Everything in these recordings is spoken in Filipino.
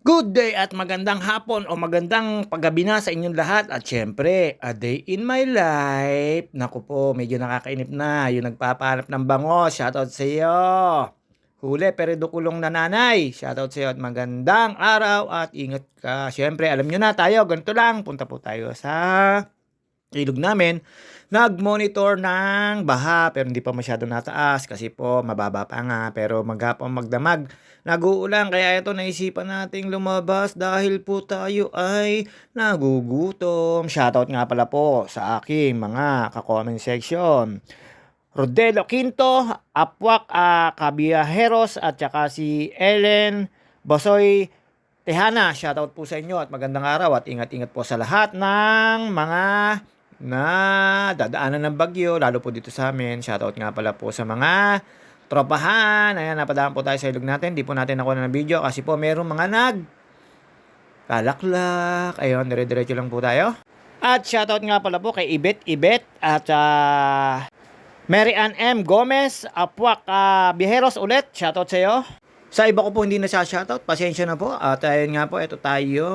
Good day at magandang hapon o magandang paggabi na sa inyong lahat at syempre, a day in my life. Naku po, medyo nakakainip na yung nagpapahanap ng bango. Shoutout sa iyo. Huli pero dukulong na nanay. Shoutout sa iyo at magandang araw at ingat ka. Syempre, alam nyo na tayo, ganito lang. Punta po tayo sa ilog namin. Nag-monitor ng baha pero hindi pa masyado nataas kasi po mababa pa nga pero maghapon magdamag. Nag-uulan kaya ito naisipan nating lumabas dahil po tayo ay nagugutom. Shoutout nga pala po sa aking mga ka-comment section. Rodelo Quinto, Apwak Cabiajeros at saka si Ellen Bosoy Tejana. Shoutout po sa inyo at magandang araw at ingat-ingat po sa lahat ng mga na dadaanan ng bagyo, lalo po dito sa amin. Shoutout nga pala po sa mga tropahan. Ayan, napadaan po tayo sa ilog natin. Di po natin nakuha ng video kasi po merong mga kalaklak. Ayun, dire-diretso lang po tayo. At shoutout nga pala po kay Ibet at Mary Ann M. Gomez, Apwak Bijeros ulit. Shoutout sa iyo. Sa iba ko po hindi na shoutout, pasensya na po. At ayun nga po, ito tayo.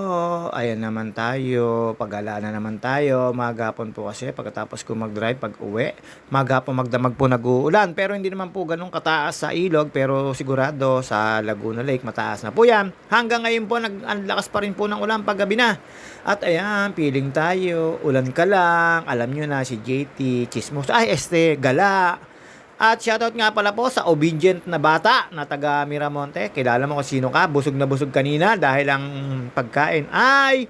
Ayan naman tayo. Pag-ala na naman tayo. Maghapon po kasi pagkatapos ko mag-drive pag uwi. Maghapon magdamag po nag-uulan. Pero hindi naman po ganun kataas sa ilog. Pero sigurado sa Laguna Lake mataas na po yan. Hanggang ngayon po nag-lakas pa rin po ng ulan paggabi na. At ayan, feeling tayo. Ulan ka lang. Alam nyo na si JT, Chismos. Gala. At shoutout nga pala po sa obedient na bata na taga Miramonte. Kilala mo kung sino ka. Busog na busog kanina dahil ang pagkain ay,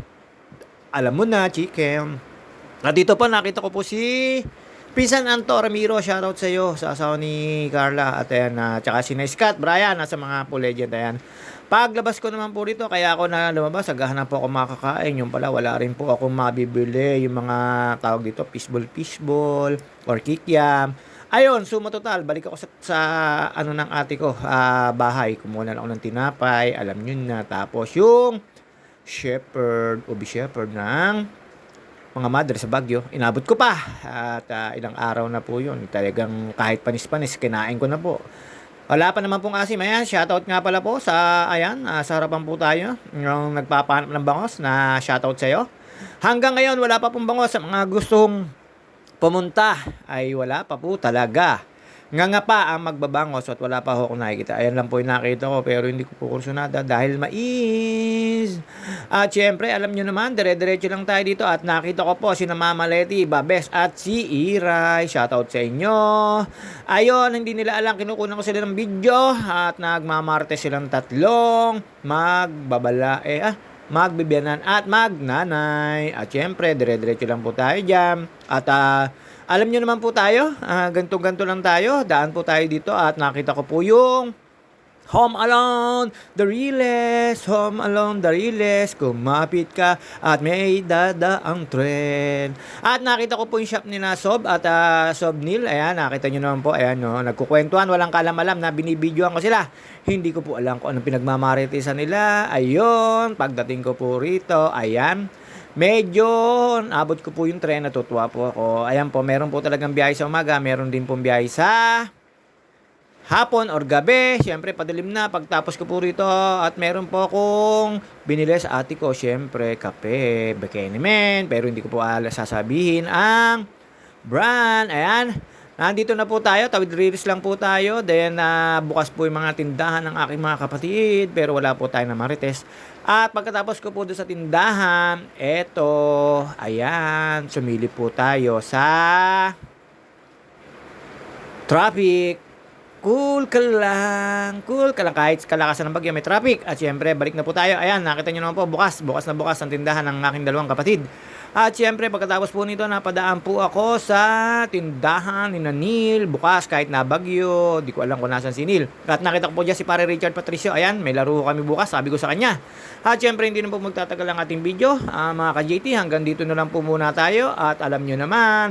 alam mo na, chicken. At dito pa nakita ko po si Pisan Anto Ramiro. Shoutout sa iyo, sa asawa ni Carla. At ayan, tsaka si Scott Brian, nasa mga po legend. Ayan. Paglabas ko naman po dito, kaya ako na lumabas, aghahanap po ako makakain. Yung pala, wala rin po ako mabibili. Yung mga tawag dito, fishball, or kikiam. Ayun, suma total, balik ako sa ano ng ate ko, bahay. Kumuha na ako ng tinapay, alam nyo na. Tapos yung ubi shepherd ng mga mother sa Baguio, inabot ko pa. At ilang araw na po yun. Talagang kahit panis-panis, kinain ko na po. Wala pa naman pong asim. Ayan, shoutout nga pala po sa, sa harapan po tayo. Yung nagpapahanap ng bangos na shoutout sa'yo. Hanggang ngayon, wala pa pong bangos sa mga gustong pumunta ay wala pa po talaga. Nga pa ang magbabangos at wala pa ako nakikita. Ayan lang po yung nakita ko pero hindi ko po kursunada dahil mais. At syempre alam nyo naman dire-diretso lang tayo dito at nakita ko po si Mama Leti, Babes at si Iray. Shoutout sa inyo. Ayun, hindi nila alam kinukunan ko sila ng video at nagmamarte silang tatlong magbibiyanan at magnanay. At syempre, dire-diretso lang po tayo dyan. At alam nyo naman po tayo, ganto-ganto lang tayo. Daan po tayo dito at nakita ko po yung Home Alone, the realest. Home Alone, the realest. Kumapit ka at may dadaang tren. At nakita ko po yung shop nila Sob at Sobnil. Ayan, nakita nyo naman po. Ayan, no, nagkukwentuhan. Walang kalam-alam na binibidyoan ko sila. Hindi ko po alam kung anong pinagmamaritisan nila. Ayun, pagdating ko po rito, ayan. Medyo abot ko po yung tren, natutuwa po ako. Ayan po, meron po talagang biyahe sa umaga. Meron din pong biyahe sa hapon or gabi. Siyempre, padilim na. Pagtapos ko po rito at meron po akong binili sa ate ko. Siyempre, kape, Bekenemen. Pero hindi ko po sasabihin ang brand. Ayan. Nandito na po tayo. Tawid riris lang po tayo. Then, bukas po yung mga tindahan ng aking mga kapatid. Pero wala po tayo na marites. At pagkatapos ko po doon sa tindahan, ayan, sumili po tayo sa traffic. Cool ka lang kahit kalakasan ng bagyo may traffic. At syempre balik na po tayo. Ayan, nakita nyo naman po bukas na bukas ang tindahan ng aking dalawang kapatid. At syempre pagkatapos po nito napadaan po ako sa tindahan ni Neil. Bukas kahit na bagyo, di ko alam kung nasan si Neil. At nakita ko po dyan si pare Richard Patricio. Ayan, may laro kami bukas, sabi ko sa kanya. At syempre hindi na po magtatagal ang ating video, mga ka-JT. Hanggang dito na lang po muna tayo. At alam nyo naman,